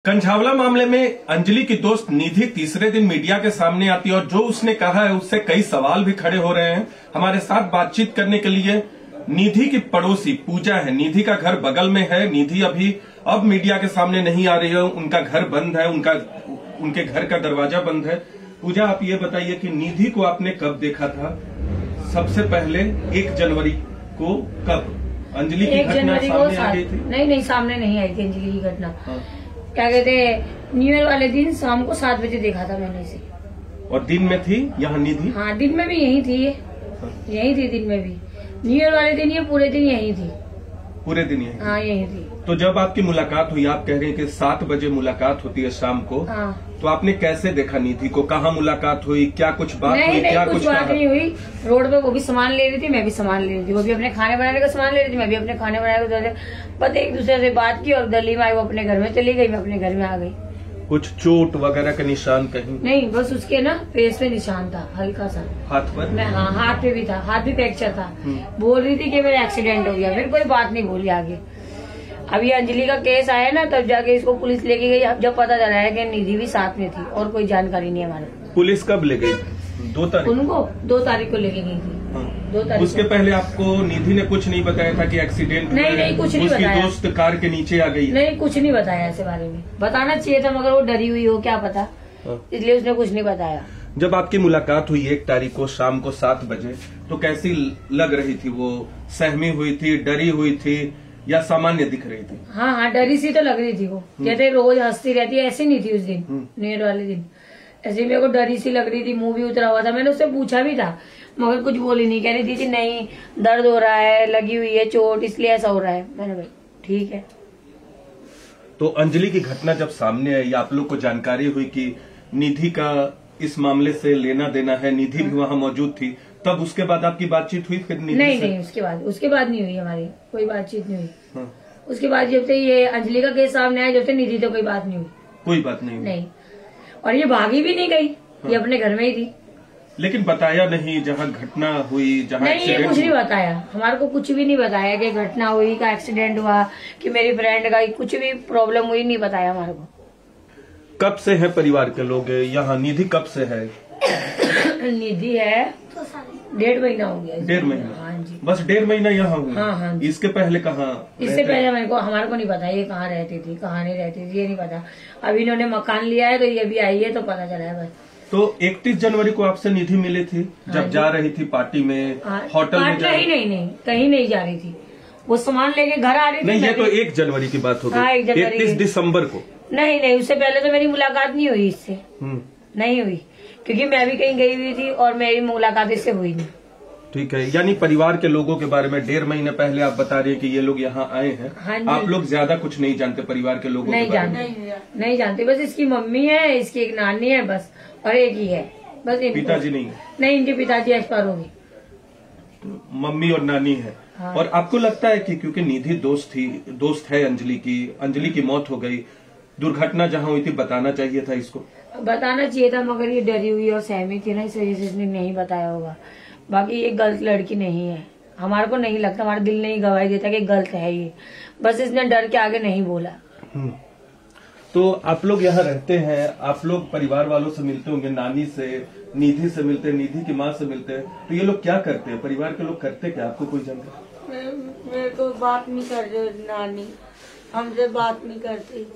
कंझावला मामले में अंजलि की दोस्त निधि तीसरे दिन मीडिया के सामने आती है और जो उसने कहा है उससे कई सवाल भी खड़े हो रहे हैं। हमारे साथ बातचीत करने के लिए निधि की पड़ोसी पूजा है। निधि का घर बगल में है। निधि अब मीडिया के सामने नहीं आ रही है, उनका घर बंद है, उनके घर का दरवाजा बंद है। पूजा, आप ये बताइए कि निधि को आपने कब देखा था? सबसे पहले 1 जनवरी को कब अंजलि की घटना सामने आ गई थी? नहीं, सामने नहीं आई थी अंजलि की घटना। क्या कहते हैं, न्यू ईयर वाले दिन शाम को 7 बजे देखा था मैंने इसे। और दिन में थी यहाँ निधि? हाँ, दिन में भी यही थी ये। यही थी दिन में भी। न्यू ईयर वाले दिन ये पूरे दिन यही थी। पूरे दिन यही? हाँ, यही थी। तो जब आपकी मुलाकात हुई, आप कह रहे हैं कि 7 बजे मुलाकात होती है शाम को। हाँ। तो आपने कैसे देखा निधि को? कहाँ मुलाकात हुई? क्या कुछ बात हुई? क्या कुछ बात नहीं हुई। रोड पे वो भी सामान ले रही थी, मैं भी सामान ले रही थी। वो भी अपने खाने बनाने का सामान ले रही थी, मैं भी अपने खाने बनाने का। बस एक दूसरे से बात की और गली में आई, वो अपने घर में चली गई, मैं अपने घर में आ गई। कुछ चोट वगैरह का निशान कहीं? नहीं, बस उसके ना फेस पे निशान था हल्का सा। हाथ पर? हाँ, हाथ पे भी था, हाथ भी फ्रैक्चर था। बोल रही थी कि मेरा एक्सीडेंट हो गया, फिर कोई बात नहीं बोली आगे। अभी अंजलि का केस आया ना, तब जाके इसको पुलिस लेके गई। अब जब पता चला है कि निधि भी साथ में थी और कोई जानकारी नहीं है हमारे। पुलिस कब ले गई? 2 तारीख? उनको 2 तारीख को लेके गई थी। हाँ। 2 तारीख। उसके पहले आपको निधि ने कुछ नहीं बताया था कि एक्सीडेंट? नहीं, कुछ नहीं बताया। उसकी दोस्त कार के नीचे आ गई? नहीं, कुछ नहीं बताया ऐसे बारे में। बताना चाहिए था, मगर वो डरी हुई हो, क्या पता, इसलिए उसने कुछ नहीं बताया। जब आपकी मुलाकात हुई 1 तारीख को शाम को 7 बजे, तो कैसी लग रही थी वो? सहमी हुई थी, डरी हुई थी, या सामान्य दिख रही थी? हाँ, डरी सी तो लग रही थी वो। कहते रोज हंसती रहती है, ऐसी नहीं थी उस दिन, न्यू ईयर वाले दिन। ऐसे मेरे को डरी सी लग रही थी, मुंह भी उतरा हुआ था। मैंने उससे पूछा भी था, मगर कुछ बोली नहीं। कह रही थी नहीं, दर्द हो रहा है, लगी हुई है चोट, इसलिए ऐसा हो रहा है। मैंने भाई ठीक है। तो अंजलि की घटना जब सामने आई, आप लोग को जानकारी हुई कि निधि का इस मामले से लेना देना है, निधि भी वहाँ मौजूद थी, तब उसके बाद आपकी बातचीत हुई फिर निधि से? नहीं, उसके बाद नहीं हुई हमारी कोई बातचीत नहीं हुई। हाँ। उसके बाद जब से ये अंजलि का केस सामने आया, जब से निधि तो कोई बात नहीं हुई। कोई बात नहीं हुई? नहीं। और ये भागी भी नहीं गई। हाँ। ये अपने घर में ही थी। लेकिन बताया नहीं जहाँ घटना हुई, जहाँ नहीं, ये कुछ नहीं बताया। हमारे को कुछ भी नहीं बताया कि घटना हुई, का एक्सीडेंट हुआ, कि मेरी फ्रेंड का कुछ भी प्रॉब्लम हुई, नहीं बताया हमारे को। कब से है परिवार के लोग यहाँ? निधि कब से है? निधि है 1.5 महीना हो गया। 1.5 महीना? हाँ जी। बस 1.5 महीना यहाँ हुई? हाँ। इसके पहले कहाँ? इससे पहले हमारे को नहीं पता ये कहाँ रहती थी, कहाँ नहीं रहती थी, ये नहीं पता। अभी इन्होंने मकान लिया है, तो ये भी आई है, तो पता चला है बस। तो 31 जनवरी को आपसे निधि मिली थी? जब जा रही थी पार्टी में, होटल में? नहीं, कहीं नहीं जा रही थी। वो सामान लेके घर आ रही थी। नहीं, ये तो 1 जनवरी की बात हो गई। 31 दिसंबर को? नहीं, उससे पहले तो मेरी मुलाकात नहीं हुई इससे। नहीं हुई, क्योंकि मैं भी कहीं गई हुई थी और मेरी मुलाकात इससे हुई नहीं। ठीक है, यानी परिवार के लोगों के बारे में 1.5 महीने पहले आप बता रही हैं कि ये लोग यहाँ आए हैं। हाँ, आप लोग ज्यादा कुछ नहीं जानते परिवार के लोगों के बारे में? नहीं जानते। बस इसकी मम्मी है, इसकी एक नानी है, बस, और एक ही है बस। पिताजी नहीं? नहीं, इनके पिताजी एक्सपायर हो गए। तो मम्मी और नानी है। हाँ। और आपको लगता है कि क्योंकि निधि दोस्त है अंजलि की मौत हो गई, दुर्घटना जहाँ हुई थी, बताना चाहिए था इसको? बताना चाहिए था, मगर ये डरी हुई और सहमी थी ना, इस वजह से इसने नहीं बताया होगा। बाकी ये गलत लड़की नहीं है, हमारे को नहीं लगता, हमारा दिल नहीं गवाही देता कि गलत है ये, बस इसने डर के आगे नहीं बोला। तो आप लोग यहाँ रहते हैं, आप लोग परिवार वालों से मिलते होंगे, नानी से, निधि से मिलते हैं, निधि की माँ से मिलते हैं, तो ये लोग क्या करते हैं? परिवार के लोग करते क्या? आपको कोई जानकारी? मेरे को बात नहीं कर रहे, नानी हमसे बात नहीं करती।